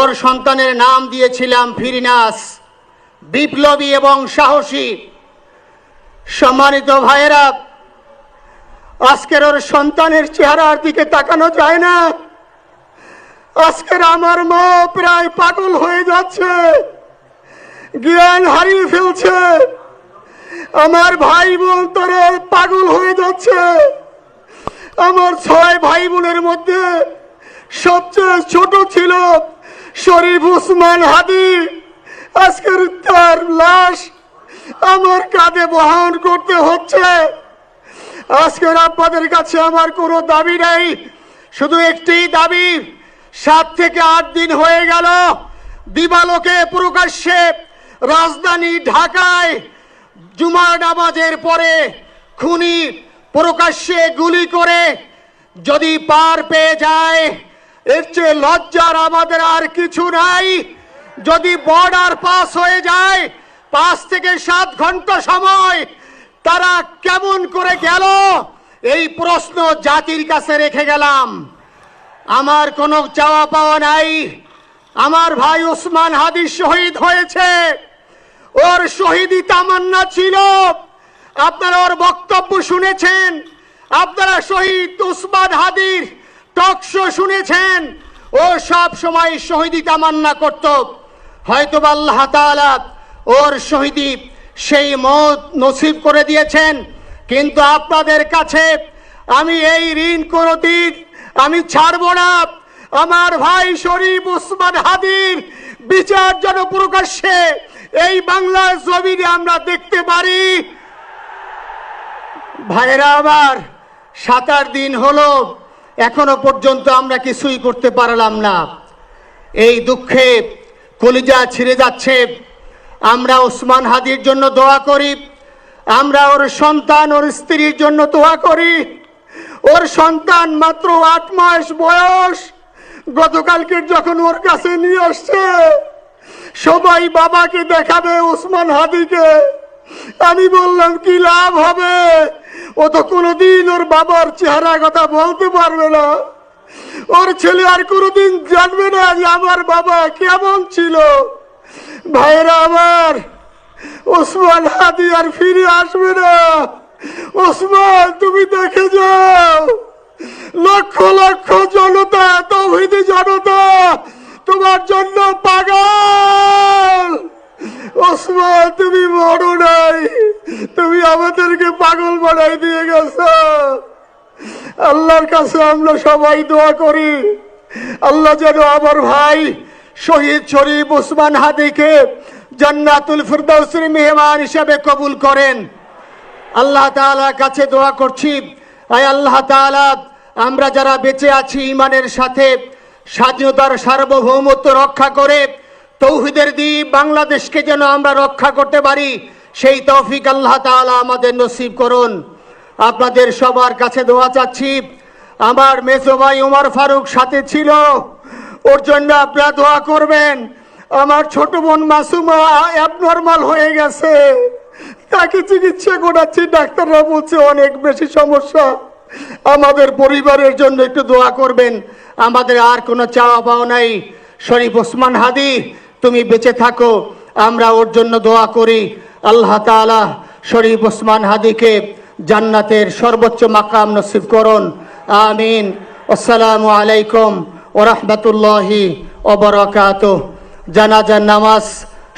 ওর সন্তানের নাম দিয়েছিলাম ফিরিনাস, বিপ্লবী এবং সাহসী। সম্মানিত ভাইয়েরা, আজকের ওর সন্তানের চেহারার দিকে তাকানো যায় না। আজকের আমার মা প্রায় পাগল হয়ে যাচ্ছে, জ্ঞান হারিয়ে ফেলছে। আমার ভাই বোন তারা পাগল হয়ে যাচ্ছে। আমার 6 ভাই বোনের মধ্যে সবচেয়ে ছোট ছিল শরীফ উসমান হাদি। আজকের তার লাশ আমার কাঁধে বহন করতে হচ্ছে। আজকের আপনাদের কাছে আমার কোনো দাবি নাই, শুধু একটি দাবি। 7 থেকে 8 দিন হয়ে গেল দিবালোকে প্রকাশ্যে রাজধানী ঢাকায় জুমার নামাজের পরে খুনি প্রকাশ্যে গুলি করে যদি পার পেয়ে যায়, এর চেয়ে লজ্জার আমাদের আর কিছু নাই। যদি বর্ডার পাস হয়ে যায়, 5 থেকে 7 ঘন্টা সময় তারা কেমন করে গেল, এই প্রশ্ন জাতির কাছে রেখে গেলাম। আমার কোনো চাওয়া পাওয়া নাই। আমার ভাই উসমান হাদি শহীদ হয়েছে, ওর শহীদি তামান্না ছিল। আপনারা ওর বক্তব্য শুনেছেন, আপনারা শহীদ উসমান হাদির টক শো শুনেছেন। ও সব সময় শহীদি তামান্না করত। হয়তো আল্লাহ তাআলা ওর শহীদি সেই মত নসিব করে দিয়েছেন। কিন্তু আপনাদের কাছে আমি এই ঋণ কোনোদিন আমি ছাড়ব না। আমার ভাই শরীফ উসমান হাদির বিচার যেন প্রকাশ্যে এই বাংলার জমিনে আমরা দেখতে পারি। ভাইরা আমার, 7-8 দিন হলো, এখনো পর্যন্ত আমরা কিছুই করতে পারলাম না। এই দুঃখে কলিজা ছিঁড়ে যাচ্ছে। আমরা ওসমান হাদির জন্য দোয়া করি, আমরা ওর সন্তান ওর স্ত্রীর জন্য দোয়া করি। ওর সন্তান মাত্র 8 মাস বয়স। গতকালকে যখন ওর কাছে নিয়ে আসছে, সবাই বাবাকে দেখাবে ওসমান হাদিকে। আমি বললাম কি লাভ হবে, ও তো কোনোদিন ওর বাবার চেহারা কথা বলতে পারবে না। ওর ছেলে আর কোনোদিন জানবে না যে আমার বাবা কেমন ছিল। ভাইরা আমার, ওসমান হাদি আর ফিরে আসবে না। ওসমান, তুমি দেখে যাও, লক্ষ লক্ষ জনতা, তাওহীদি জনতা তোমার জন্য পাগল। ওসমান, তুমি মরো নাই, তুমি আমাদেরকে পাগল বানাই দিয়ে গেছো। আল্লাহর কাছে আমরা সবাই দোয়া করি, আল্লাহ যেন আমার ভাই শহীদ শরীফ উসমান হাদিকে জান্নাতুল ফিরদাউসের মেহমান হিসেবে কবুল করেন। আল্লাহ তাআলার কাছে দোয়া করছি, আয় আল্লাহ তাআলা, আমরা যারা বেঁচে আছি ঈমানের সাথে স্বাধীনতার সার্বভৌমত্ব রক্ষা করে তৌহিদের দ্বীপ বাংলাদেশকে যেন আমরা রক্ষা করতে পারি, সেই তৌফিক আল্লাহ তাআলা আমাদের নসিব করুন। আপনাদের সবার কাছে দোয়া চাচ্ছি। আমার মেজো ভাই ওমর ফারুক সাথে ছিল, ওর জন্য আপনারা দোয়া করবেন। আমার ছোট বোন মাসুমা অ্যাবনর্মাল হয়ে গেছে, তাকে চিকিৎসা করাচ্ছি, ডাক্তাররা বলছে অনেক বেশি সমস্যা। আমাদের পরিবারের জন্য একটু দোয়া করবেন। আমাদের আর কোনো চাওয়া পাওয়া নাই। শরীফ ওসমান হাদি, তুমি বেঁচে থাকো, আমরা ওর জন্য দোয়া করি। আল্লাহ তাআলা শরীফ ওসমান হাদিকে জান্নাতের সর্বোচ্চ মাকাম নসিব করুন। আমিন। আসসালামু আলাইকুম ওয়া রাহমাতুল্লাহি ওয়া বারাকাতুহু। জানাজার নামাজ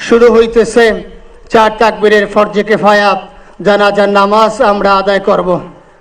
শুরু হইতেছে। 4 তাকবীরের ফরজে কিফায়া জানাজার নামাজ আমরা আদায় করব।